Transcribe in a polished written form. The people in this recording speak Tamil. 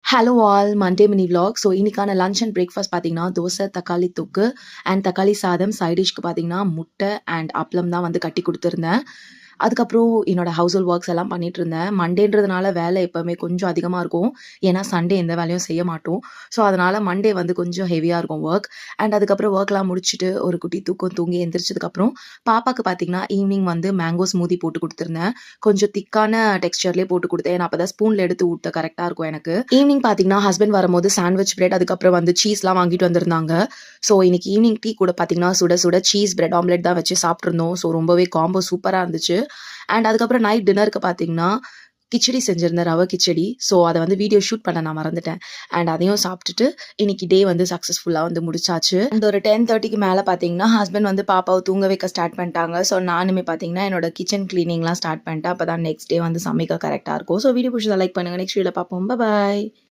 Hello all Monday mini vlog. So இன்னைக்கான லஞ்ச் அண்ட் பிரேக்ஃபாஸ்ட் பார்த்தீங்கன்னா தோசை, தக்காளி தொக்கு அண்ட் தக்காளி சாதம். சைட் டிஷ்க்கு பார்த்தீங்கன்னா முட்டை அண்ட் அப்பளம் தான் வந்து கட்டி கொடுத்துருந்தேன். அதுக்கப்புறம் என்னோட ஹவுஸ் ஹோல்ட் ஒர்க்ஸ் எல்லாம் பண்ணிட்டு இருந்தேன். மண்டேன்றதுனால வேலை எப்போவுமே கொஞ்சம் அதிகமாக இருக்கும். ஏன்னா சண்டே எந்த வேலையும் செய்ய மாட்டோம். ஸோ அதனால மண்டே வந்து கொஞ்சம் ஹெவியாக இருக்கும் ஒர்க். அண்ட் அதுக்கப்புறம் ஒர்க்லாம் முடிச்சுட்டு ஒரு குட்டி தூக்கம் தூங்கி எந்திரிச்சதுக்கப்புறம் பாப்பாக்கு பார்த்தீங்கன்னா ஈவினிங் வந்து மேங்கோ ஸ்மூதி போட்டு கொடுத்துருந்தேன். கொஞ்சம் திக்கான டெக்ஸ்டர்லேயே போட்டு கொடுத்தேன். ஏன்னா அப்போ தான் ஸ்பூனில் எடுத்து ஊட்ட கரெக்டாக இருக்கும் எனக்கு. ஈவினிங் பார்த்தீங்கன்னா ஹஸ்பண்ட் வரும்போது சாண்ட்விச் பிரெட் அதுக்கப்புறம் வந்து சீஸ்லாம் வாங்கிட்டு வந்திருந்தாங்க. ஸோ இன்னைக்கு ஈவினிங் டீ கூட பார்த்தீங்கன்னா சுட சுட சீஸ் பிரெட் ஆம்லெட் தான் வச்சு சாப்பிட்ருந்தோம். ஸோ ரொம்பவே காம்போ சூப்பராக இருந்துச்சு. அண்ட் அதுக்கப்புறம் நைட் டின்னருக்கு பார்த்தீங்கன்னா கிச்சடி செஞ்சிருந்தேன், ரவை கிச்சடி. ஸோ அதை வந்து வீடியோ ஷூட் பண்ண நான் மறந்துட்டேன். அண்ட் அதையும் சாப்பிட்டுட்டு இன்னைக்கு டே வந்து சக்ஸஸ்ஃபுல்லாக வந்து முடிச்சாச்சு. அந்த ஒரு 10:30க்கு மேலே பார்த்தீங்கன்னா ஹஸ்பண்ட் வந்து பாப்பாவை தூங்க வைக்க ஸ்டார்ட் பண்ணிட்டாங்க. ஸோ நானுமே பார்த்தீங்கன்னா என்னோட கிச்சன் கிளீனிங்லாம் ஸ்டார்ட் பண்ணிட்டேன். அப்போ தான் நெக்ஸ்ட் டே வந்து சமைக்க கரெக்டாக இருக்கும். ஸோ வீடியோ பிடிச்சதை லைக் பண்ணுங்கள். நெக்ஸ்ட் வீடியோவில் பார்ப்போம். பாய்.